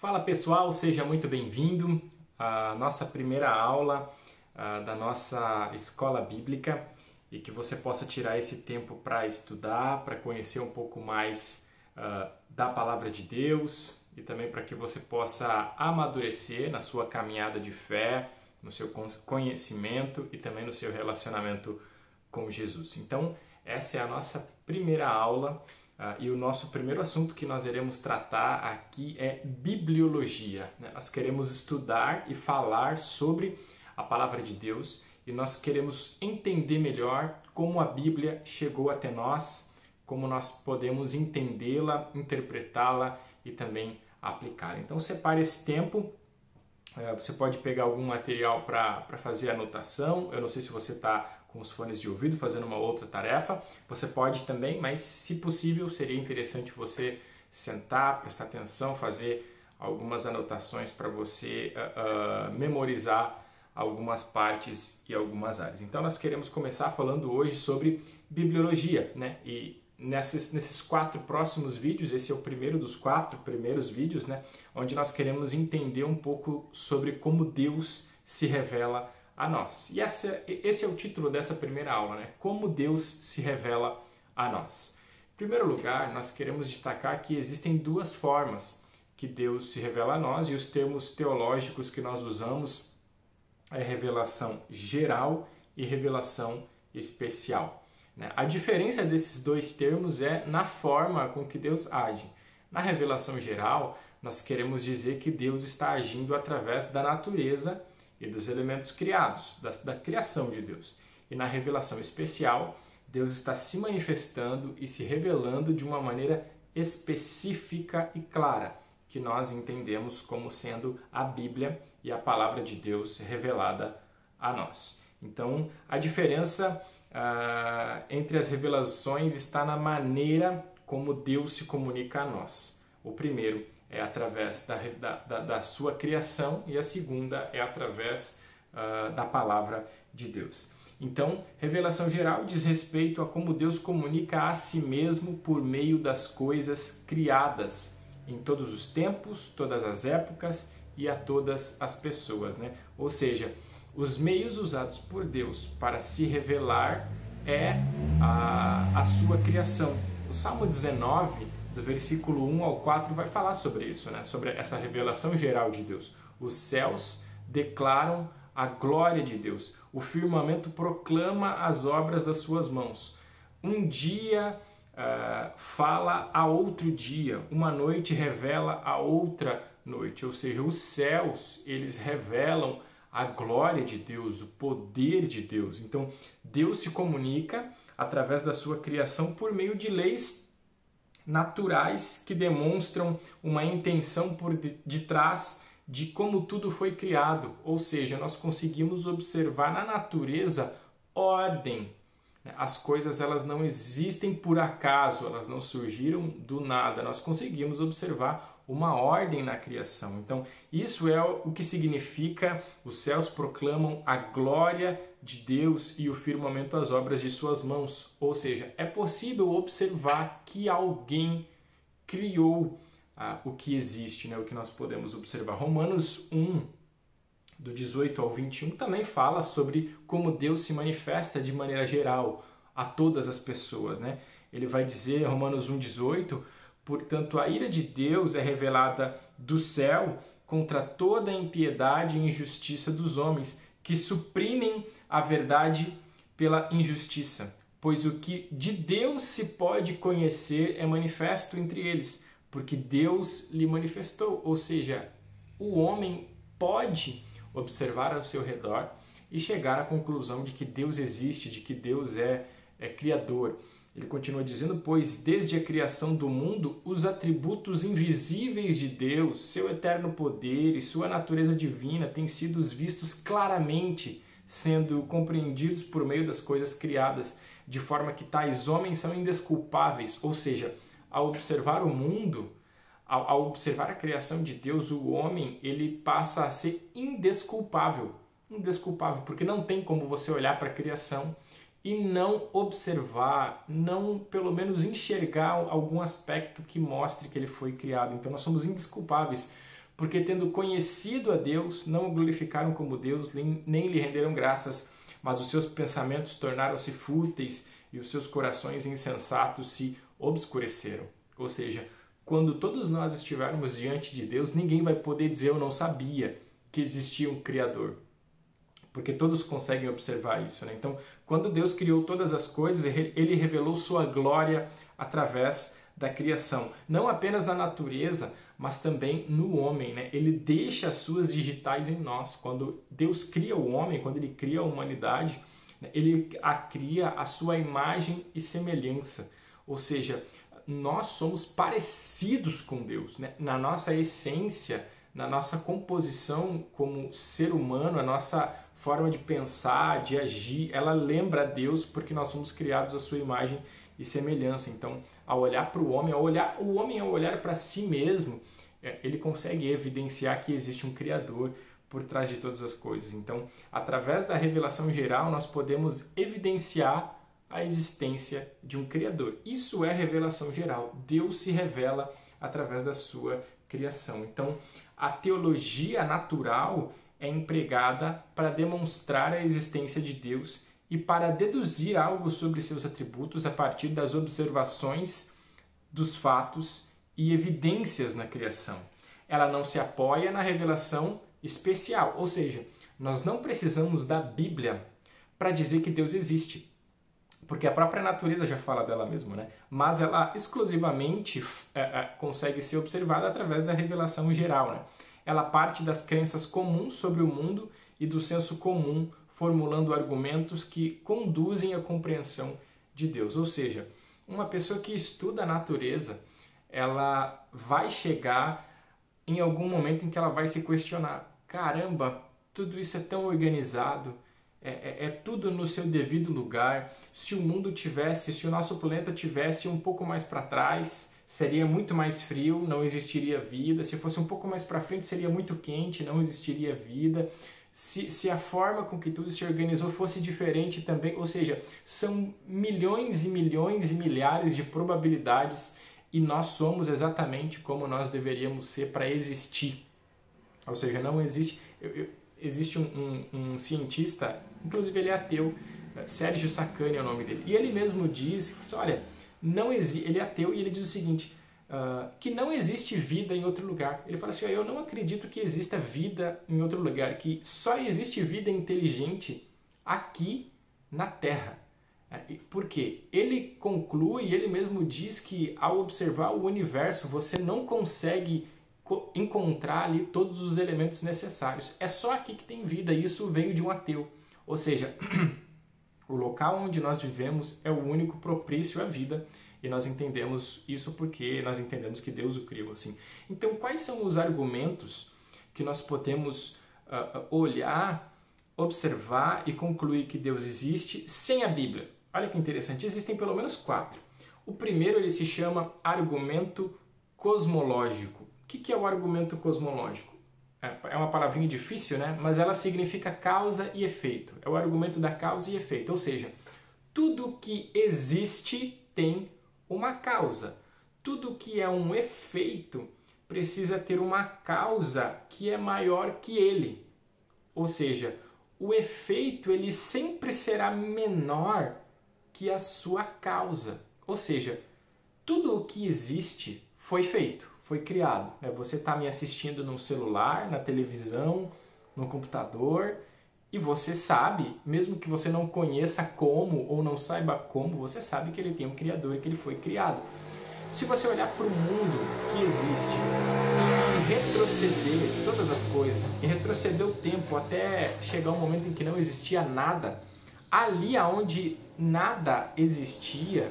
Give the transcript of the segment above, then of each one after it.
Fala pessoal, seja muito bem-vindo à nossa primeira aula da nossa escola bíblica e que você possa tirar esse tempo para estudar, para conhecer um pouco mais da palavra de Deus e também para que você possa amadurecer na sua caminhada de fé, no seu conhecimento e também no seu relacionamento com Jesus. Então, essa é a nossa primeira aula. E o nosso primeiro assunto que nós iremos tratar aqui é bibliologia. Nós queremos estudar e falar sobre a palavra de Deus e nós queremos entender melhor como a Bíblia chegou até nós, como nós podemos entendê-la, interpretá-la e também aplicá-la. Então separe esse tempo. Você pode pegar algum material para fazer anotação. Eu não sei se você está com os fones de ouvido fazendo uma outra tarefa. Você pode também, mas se possível, seria interessante você sentar, prestar atenção, fazer algumas anotações para você memorizar algumas partes e algumas áreas. Então nós queremos começar falando hoje sobre bibliologia, né? E nesses 4 próximos vídeos, esse é o primeiro dos 4 primeiros vídeos, né? Onde nós queremos entender um pouco sobre como Deus se revela a nós. E esse é o título dessa primeira aula, né? Como Deus se revela a nós. Em primeiro lugar, nós queremos destacar que existem 2 formas que Deus se revela a nós, e os termos teológicos que nós usamos é revelação geral e revelação especial. A diferença desses 2 termos é na forma com que Deus age. Na revelação geral, nós queremos dizer que Deus está agindo através da natureza e dos elementos criados, da criação de Deus. E na revelação especial, Deus está se manifestando e se revelando de uma maneira específica e clara, que nós entendemos como sendo a Bíblia e a palavra de Deus revelada a nós. Então, a diferença entre as revelações está na maneira como Deus se comunica a nós. O primeiro é através da sua criação e a segunda é através da palavra de Deus. Então, revelação geral diz respeito a como Deus comunica a si mesmo por meio das coisas criadas em todos os tempos, todas as épocas e a todas as pessoas, né? Ou seja, os meios usados por Deus para se revelar é a sua criação. O Salmo 19, do versículo 1 ao 4, vai falar sobre isso, né? Sobre essa revelação geral de Deus. Os céus declaram a glória de Deus. O firmamento proclama as obras das suas mãos. Um dia fala a outro dia. Uma noite revela a outra noite. Ou seja, os céus, eles revelam a glória de Deus, o poder de Deus. Então, Deus se comunica através da sua criação por meio de leis naturais que demonstram uma intenção por detrás de como tudo foi criado. Ou seja, nós conseguimos observar na natureza ordem. As coisas elas não existem por acaso, elas não surgiram do nada. Nós conseguimos observar uma ordem na criação. Então, isso é o que significa os céus proclamam a glória de Deus e o firmamento as obras de suas mãos. Ou seja, é possível observar que alguém criou o que existe, né? O que nós podemos observar. Romanos 1, do 18 ao 21, também fala sobre como Deus se manifesta de maneira geral a todas as pessoas, né? Ele vai dizer, Romanos 1, 18, portanto, a ira de Deus é revelada do céu contra toda a impiedade e injustiça dos homens, que suprimem a verdade pela injustiça. Pois o que de Deus se pode conhecer é manifesto entre eles, porque Deus lhe manifestou. Ou seja, o homem pode observar ao seu redor e chegar à conclusão de que Deus existe, de que Deus é criador. Ele continua dizendo, pois desde a criação do mundo, os atributos invisíveis de Deus, seu eterno poder e sua natureza divina têm sido vistos claramente, sendo compreendidos por meio das coisas criadas, de forma que tais homens são indesculpáveis. Ou seja, ao observar o mundo, ao observar a criação de Deus, o homem ele passa a ser indesculpável. Indesculpável, porque não tem como você olhar para a criação e não observar, não pelo menos enxergar algum aspecto que mostre que ele foi criado. Então nós somos indesculpáveis, porque tendo conhecido a Deus, não o glorificaram como Deus, nem lhe renderam graças, mas os seus pensamentos tornaram-se fúteis e os seus corações insensatos se obscureceram. Ou seja, quando todos nós estivermos diante de Deus, ninguém vai poder dizer eu não sabia que existia um Criador, porque todos conseguem observar isso, né? Então, quando Deus criou todas as coisas, Ele revelou sua glória através da criação, não apenas na natureza, mas também no homem, né? Ele deixa as suas digitais em nós. Quando Deus cria o homem, quando Ele cria a humanidade, né, Ele a cria à sua imagem e semelhança, ou seja, nós somos parecidos com Deus, né? Na nossa essência, na nossa composição como ser humano, a nossa forma de pensar, de agir, ela lembra a Deus porque nós somos criados à sua imagem e semelhança. Então, ao olhar para o homem, ao olhar para si mesmo, ele consegue evidenciar que existe um Criador por trás de todas as coisas. Então, através da revelação geral, nós podemos evidenciar a existência de um Criador. Isso é revelação geral. Deus se revela através da sua criação. Então, a teologia natural é empregada para demonstrar a existência de Deus e para deduzir algo sobre seus atributos a partir das observações dos fatos e evidências na criação. Ela não se apoia na revelação especial, ou seja, nós não precisamos da Bíblia para dizer que Deus existe, porque a própria natureza já fala dela mesma, né? Mas ela exclusivamente consegue ser observada através da revelação geral, né? Ela parte das crenças comuns sobre o mundo e do senso comum, formulando argumentos que conduzem à compreensão de Deus. Ou seja, uma pessoa que estuda a natureza, ela vai chegar em algum momento em que ela vai se questionar: caramba, tudo isso é tão organizado, é tudo no seu devido lugar. Se o mundo tivesse, se o nosso planeta tivesse um pouco mais para trás, seria muito mais frio, não existiria vida. Se fosse um pouco mais para frente, seria muito quente, não existiria vida. Se a forma com que tudo se organizou fosse diferente também, ou seja, são milhões e milhões e milhares de probabilidades e nós somos exatamente como nós deveríamos ser para existir. Ou seja, não existe... Existe um cientista, inclusive ele é ateu, Sérgio Sacani é o nome dele, e ele mesmo diz, olha, ele é ateu e ele diz o seguinte, que não existe vida em outro lugar. Ele fala assim, eu não acredito que exista vida em outro lugar, que só existe vida inteligente aqui na Terra. Por quê? Ele conclui, ele mesmo diz que ao observar o universo você não consegue encontrar ali todos os elementos necessários. É só aqui que tem vida, e isso veio de um ateu. Ou seja, o local onde nós vivemos é o único propício à vida, e nós entendemos isso porque nós entendemos que Deus o criou assim. Então, quais são os argumentos que nós podemos olhar, observar e concluir que Deus existe sem a Bíblia? Olha que interessante, existem pelo menos 4. O primeiro, ele se chama argumento cosmológico. O que é o argumento cosmológico? É uma palavrinha difícil, né? Mas ela significa causa e efeito. É o argumento da causa e efeito. Ou seja, tudo que existe tem uma causa. Tudo que é um efeito precisa ter uma causa que é maior que ele. Ou seja, o efeito ele sempre será menor que a sua causa. Ou seja, tudo o que existe foi feito, foi criado. Você está me assistindo no celular, na televisão, no computador, e você sabe, mesmo que você não conheça como ou não saiba como, você sabe que ele tem um criador e que ele foi criado. Se você olhar para o mundo que existe e retroceder todas as coisas, e retroceder o tempo até chegar um momento em que não existia nada, ali onde nada existia,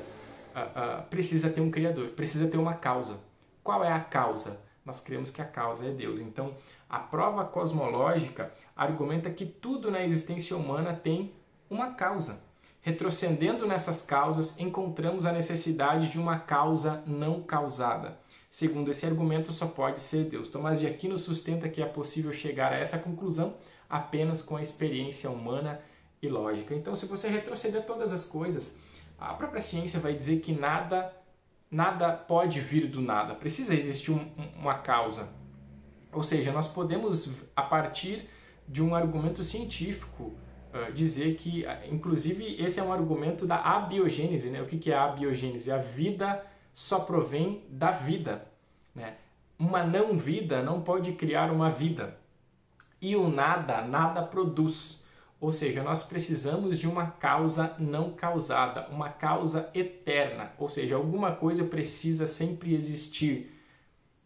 precisa ter um criador, precisa ter uma causa. Qual é a causa? Nós cremos que a causa é Deus. Então, a prova cosmológica argumenta que tudo na existência humana tem uma causa. Retrocedendo nessas causas, encontramos a necessidade de uma causa não causada. Segundo esse argumento, só pode ser Deus. Tomás de Aquino sustenta que é possível chegar a essa conclusão apenas com a experiência humana e lógica. Então, se você retroceder todas as coisas, a própria ciência vai dizer que nada pode vir do nada. Precisa existir uma causa. Ou seja, nós podemos, a partir de um argumento científico, dizer que, inclusive, esse é um argumento da abiogênese, né? O que é a abiogênese? A vida só provém da vida, né? Uma não-vida não pode criar uma vida. E o nada, nada produz. Ou seja, nós precisamos de uma causa não causada, uma causa eterna. Ou seja, alguma coisa precisa sempre existir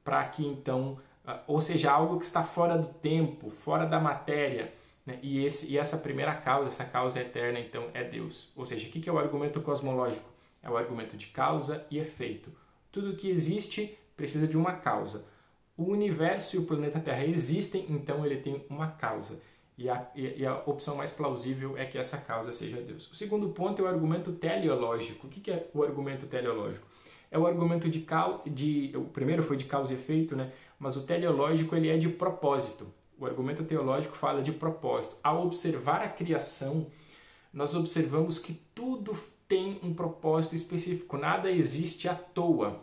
para que então, ou seja, algo que está fora do tempo, fora da matéria, né? E essa primeira causa, essa causa eterna, então, é Deus. Ou seja, o que é o argumento cosmológico? É o argumento de causa e efeito. Tudo que existe precisa de uma causa. O universo e o planeta Terra existem, então ele tem uma causa. E a opção mais plausível é que essa causa seja Deus. O segundo ponto é o argumento teleológico. O que é o argumento teleológico? É o argumento o primeiro foi de causa e efeito, né? Mas o teleológico ele é de propósito. O argumento teológico fala de propósito. Ao observar a criação, nós observamos que tudo tem um propósito específico. Nada existe à toa.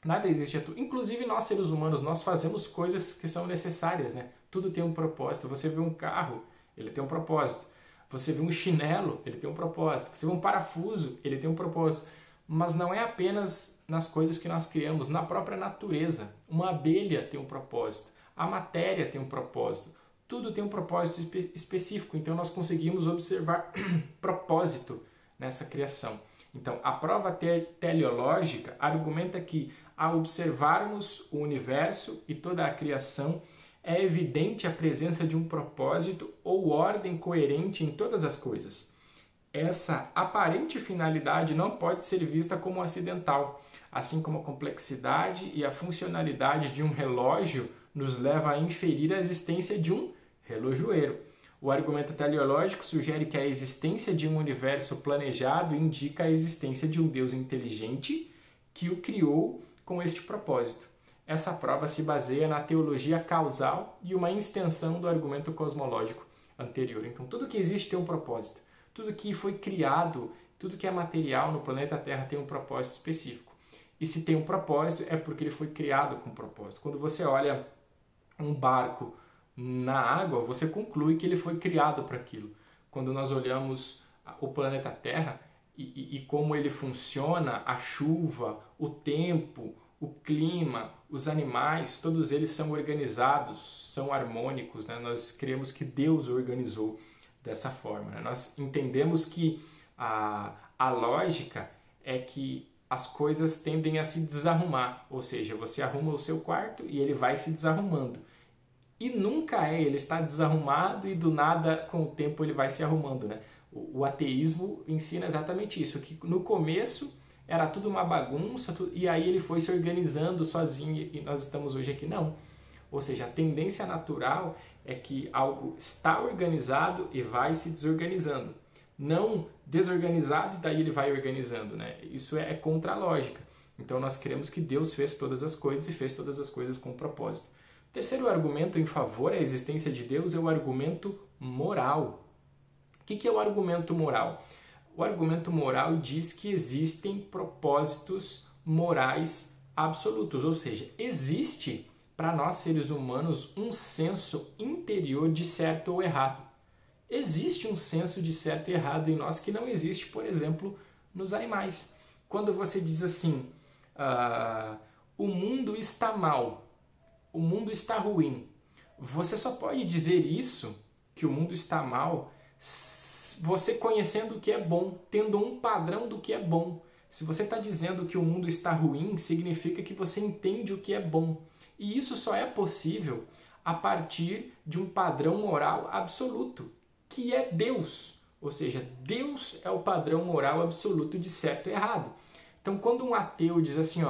Nada existe à toa. Inclusive nós, seres humanos, nós fazemos coisas que são necessárias, né? Tudo tem um propósito. Você vê um carro, ele tem um propósito. Você vê um chinelo, ele tem um propósito. Você vê um parafuso, ele tem um propósito. Mas não é apenas nas coisas que nós criamos, na própria natureza. Uma abelha tem um propósito, a matéria tem um propósito, tudo tem um propósito específico, então nós conseguimos observar propósito nessa criação. Então, a prova teleológica argumenta que, ao observarmos o universo e toda a criação, é evidente a presença de um propósito ou ordem coerente em todas as coisas. Essa aparente finalidade não pode ser vista como acidental, assim como a complexidade e a funcionalidade de um relógio nos leva a inferir a existência de um relojoeiro. O argumento teleológico sugere que a existência de um universo planejado indica a existência de um Deus inteligente que o criou com este propósito. Essa prova se baseia na teologia causal e uma extensão do argumento cosmológico anterior. Então, tudo que existe tem um propósito. Tudo que foi criado, tudo que é material no planeta Terra tem um propósito específico. E se tem um propósito, é porque ele foi criado com propósito. Quando você olha um barco na água, você conclui que ele foi criado para aquilo. Quando nós olhamos o planeta Terra e como ele funciona, a chuva, o tempo, o clima, os animais, todos eles são organizados, são harmônicos, né? Nós cremos que Deus organizou dessa forma, né? Nós entendemos que a lógica é que as coisas tendem a se desarrumar, ou seja, você arruma o seu quarto e ele vai se desarrumando. E nunca ele está desarrumado e do nada, com o tempo, ele vai se arrumando, né? O ateísmo ensina exatamente isso, que no começo era tudo uma bagunça e aí ele foi se organizando sozinho e nós estamos hoje aqui. Não. Ou seja, a tendência natural é que algo está organizado e vai se desorganizando. Não desorganizado e daí ele vai organizando, né? Isso é contra a lógica. Então nós cremos que Deus fez todas as coisas e fez todas as coisas com propósito. O terceiro argumento em favor da existência de Deus é o argumento moral. O que é o argumento moral? O argumento moral diz que existem propósitos morais absolutos, ou seja, existe para nós seres humanos um senso interior de certo ou errado. Existe um senso de certo e errado em nós que não existe, por exemplo, nos animais. Quando você diz assim, o mundo está mal, o mundo está ruim, você só pode dizer isso, que o mundo está mal, você conhecendo o que é bom, tendo um padrão do que é bom. Se você está dizendo que o mundo está ruim, significa que você entende o que é bom. E isso só é possível a partir de um padrão moral absoluto, que é Deus. Ou seja, Deus é o padrão moral absoluto de certo e errado. Então, quando um ateu diz assim,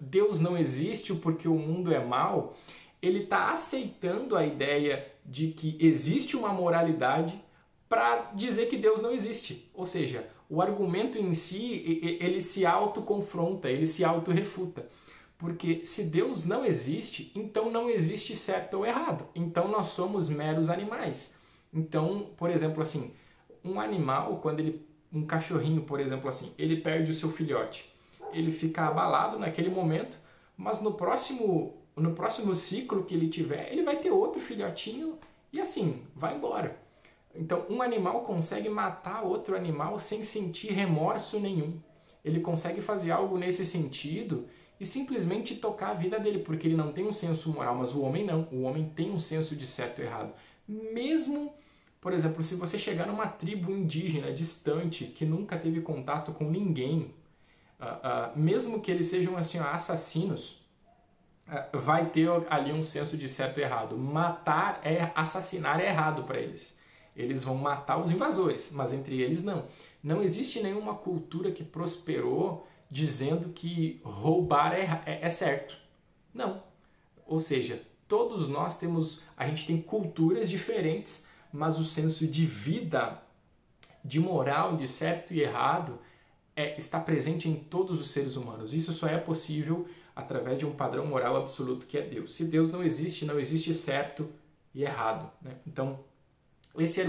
Deus não existe porque o mundo é mau, ele está aceitando a ideia de que existe uma moralidade para dizer que Deus não existe. Ou seja, o argumento em si, ele se autoconfronta, ele se autorrefuta. Porque se Deus não existe, então não existe certo ou errado. Então nós somos meros animais. Então, por exemplo, assim, um animal, um cachorrinho, por exemplo, assim, ele perde o seu filhote. Ele fica abalado naquele momento, mas no próximo no próximo ciclo que ele tiver, ele vai ter outro filhotinho e assim, vai embora. Então, um animal consegue matar outro animal sem sentir remorso nenhum. Ele consegue fazer algo nesse sentido e simplesmente tocar a vida dele, porque ele não tem um senso moral, mas o homem não. O homem tem um senso de certo e errado. Mesmo, por exemplo, se você chegar numa tribo indígena distante, que nunca teve contato com ninguém, mesmo que eles sejam assim, assassinos, vai ter ali um senso de certo e errado. Assassinar é errado para eles. Eles vão matar os invasores, mas entre eles não. Não existe nenhuma cultura que prosperou dizendo que roubar é certo. Não. Ou seja, todos nós a gente tem culturas diferentes, mas o senso de vida, de moral, de certo e errado, está presente em todos os seres humanos. Isso só é possível através de um padrão moral absoluto que é Deus. Se Deus não existe certo e errado, né? Então, esse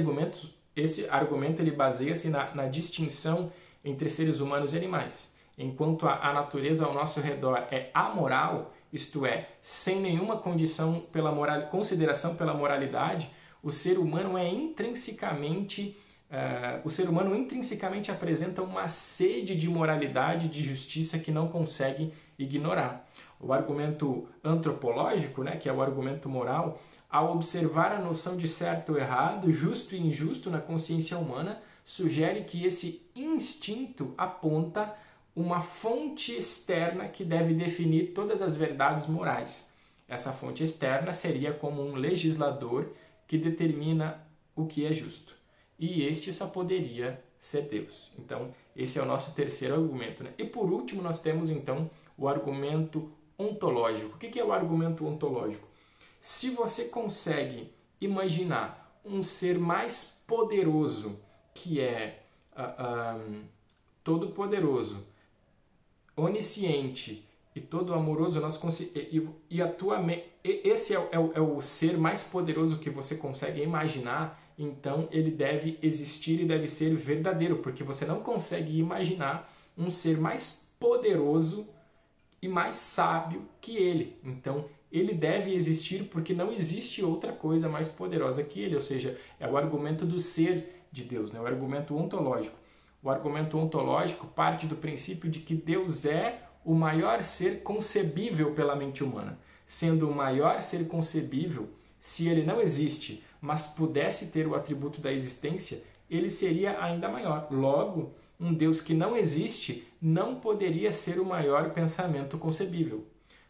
argumento ele baseia-se na distinção entre seres humanos e animais. Enquanto a natureza ao nosso redor é amoral, isto é, sem nenhuma consideração pela moralidade, o ser humano intrinsecamente apresenta uma sede de moralidade, de justiça que não consegue ignorar. O argumento antropológico, né, que é o argumento moral, ao observar a noção de certo ou errado, justo e injusto na consciência humana, sugere que esse instinto aponta uma fonte externa que deve definir todas as verdades morais. Essa fonte externa seria como um legislador que determina o que é justo. E este só poderia ser Deus. Então, esse é o nosso terceiro argumento, né? E por último, nós temos então o argumento ontológico. O que é o argumento ontológico? Se você consegue imaginar um ser mais poderoso, que é todo-poderoso, onisciente e todo amoroso, esse é o ser mais poderoso que você consegue imaginar, então ele deve existir e deve ser verdadeiro, porque você não consegue imaginar um ser mais poderoso e mais sábio que ele. Então, ele deve existir porque não existe outra coisa mais poderosa que ele, ou seja, é o argumento do ser de Deus, né? O argumento ontológico. O argumento ontológico parte do princípio de que Deus é o maior ser concebível pela mente humana. Sendo o maior ser concebível, se ele não existe, mas pudesse ter o atributo da existência, ele seria ainda maior. Logo, um Deus que não existe não poderia ser o maior pensamento concebível.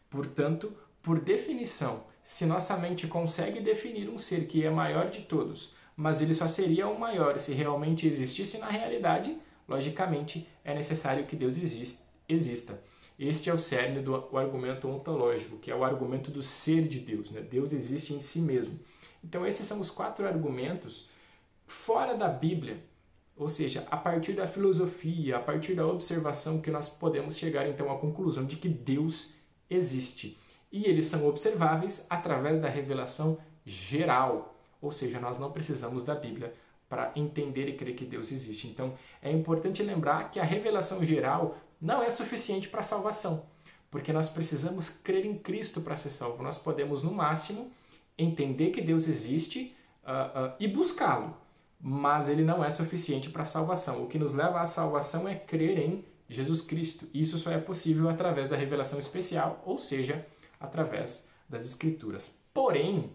Portanto, por definição, se nossa mente consegue definir um ser que é maior de todos, mas ele só seria o maior se realmente existisse na realidade, logicamente é necessário que Deus exista. Este é o cerne do argumento ontológico, que é o argumento do ser de Deus, né? Deus existe em si mesmo. Então esses são os 4 argumentos fora da Bíblia, ou seja, a partir da filosofia, a partir da observação, que nós podemos chegar então à conclusão de que Deus existe. E eles são observáveis através da revelação geral, ou seja, nós não precisamos da Bíblia para entender e crer que Deus existe. Então é importante lembrar que a revelação geral não é suficiente para a salvação, porque nós precisamos crer em Cristo para ser salvo. Nós podemos, no máximo, entender que Deus existe e buscá-lo, mas ele não é suficiente para a salvação. O que nos leva à salvação é crer em Jesus Cristo. Isso só é possível através da revelação especial, ou seja, através das Escrituras. Porém,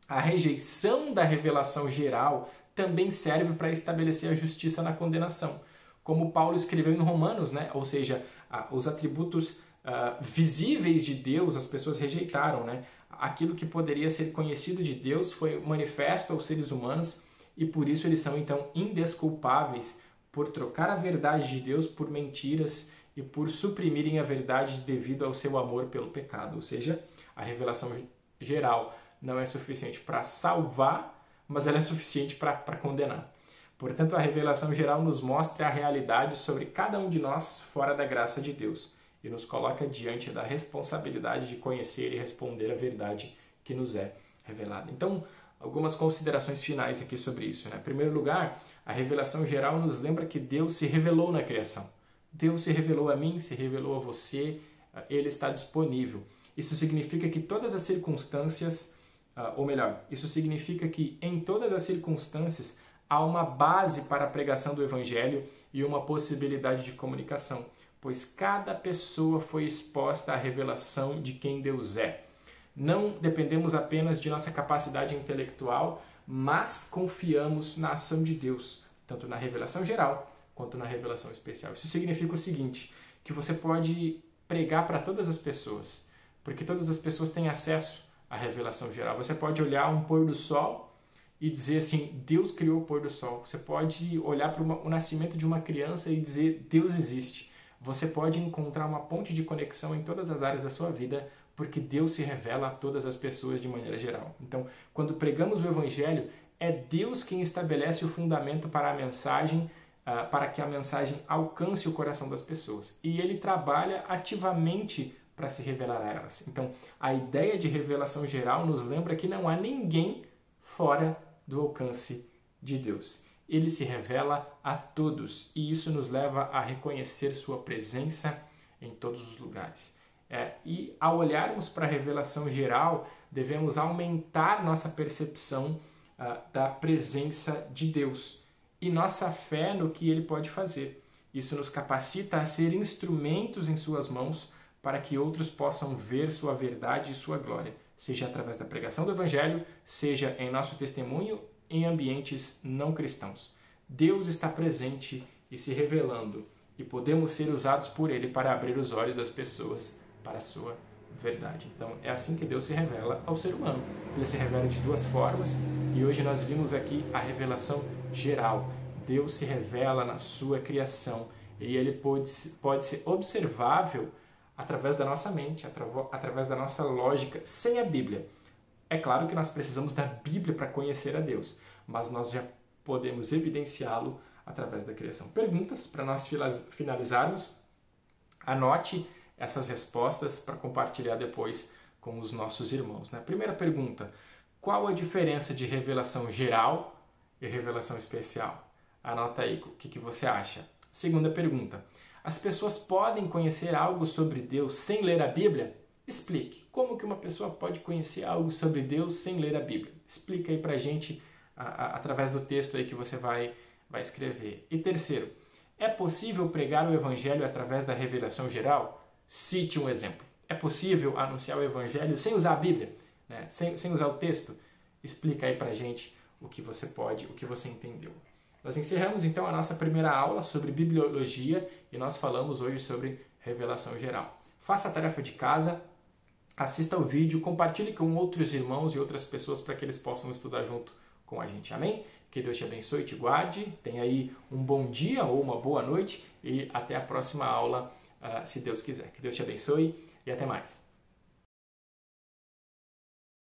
a rejeição da revelação geral também serve para estabelecer a justiça na condenação. Como Paulo escreveu em Romanos, né? Ou seja, os atributos visíveis de Deus as pessoas rejeitaram, né? Aquilo que poderia ser conhecido de Deus foi manifesto aos seres humanos e por isso eles são então indesculpáveis por trocar a verdade de Deus por mentiras e por suprimirem a verdade devido ao seu amor pelo pecado. Ou seja, a revelação geral não é suficiente para salvar, mas ela é suficiente para condenar. Portanto, a revelação geral nos mostra a realidade sobre cada um de nós fora da graça de Deus e nos coloca diante da responsabilidade de conhecer e responder a verdade que nos é revelada. Então, algumas considerações finais aqui sobre isso, né? Em primeiro lugar, a revelação geral nos lembra que Deus se revelou na criação. Deus se revelou a mim, se revelou a você, ele está disponível. Isso significa que todas as circunstâncias, ou melhor, isso significa que em todas as circunstâncias há uma base para a pregação do Evangelho e uma possibilidade de comunicação, pois cada pessoa foi exposta à revelação de quem Deus é. Não dependemos apenas de nossa capacidade intelectual, mas confiamos na ação de Deus, tanto na revelação geral quanto na revelação especial. Isso significa o seguinte, que você pode pregar para todas as pessoas, porque todas as pessoas têm acesso à revelação geral. Você pode olhar um pôr do sol e dizer assim, Deus criou o pôr do sol. Você pode olhar para o nascimento de uma criança e dizer, Deus existe. Você pode encontrar uma ponte de conexão em todas as áreas da sua vida, porque Deus se revela a todas as pessoas de maneira geral. Então, quando pregamos o Evangelho, é Deus quem estabelece o fundamento para a mensagem, para que a mensagem alcance o coração das pessoas. E Ele trabalha ativamente para se revelar a elas. Então, a ideia de revelação geral nos lembra que não há ninguém fora do alcance de Deus. Ele se revela a todos e isso nos leva a reconhecer sua presença em todos os lugares. E ao olharmos para a revelação geral, devemos aumentar nossa percepção da presença de Deus e nossa fé no que Ele pode fazer. Isso nos capacita a ser instrumentos em suas mãos para que outros possam ver sua verdade e sua glória, seja através da pregação do Evangelho, seja em nosso testemunho em ambientes não cristãos. Deus está presente e se revelando, e podemos ser usados por Ele para abrir os olhos das pessoas para a sua verdade. Então, é assim que Deus se revela ao ser humano. Ele se revela de duas formas, e hoje nós vimos aqui a revelação geral. Deus se revela na sua criação, e Ele pode ser observável através da nossa mente, através da nossa lógica, sem a Bíblia. É claro que nós precisamos da Bíblia para conhecer a Deus, mas nós já podemos evidenciá-lo através da criação. Perguntas para nós finalizarmos. Anote essas respostas para compartilhar depois com os nossos irmãos. Primeira pergunta, qual a diferença de revelação geral e revelação especial? Anota aí o que você acha. Segunda pergunta, as pessoas podem conhecer algo sobre Deus sem ler a Bíblia? Explique. Como que uma pessoa pode conhecer algo sobre Deus sem ler a Bíblia? Explica aí pra gente através do texto aí que você vai escrever. E terceiro, é possível pregar o Evangelho através da revelação geral? Cite um exemplo. É possível anunciar o Evangelho sem usar a Bíblia? Sem usar o texto? Explica aí pra gente o que você pode, o que você entendeu. Nós encerramos então a nossa primeira aula sobre bibliologia e nós falamos hoje sobre revelação geral. Faça a tarefa de casa, assista o vídeo, compartilhe com outros irmãos e outras pessoas para que eles possam estudar junto com a gente. Amém? Que Deus te abençoe e te guarde. Tenha aí um bom dia ou uma boa noite e até a próxima aula, se Deus quiser. Que Deus te abençoe e até mais.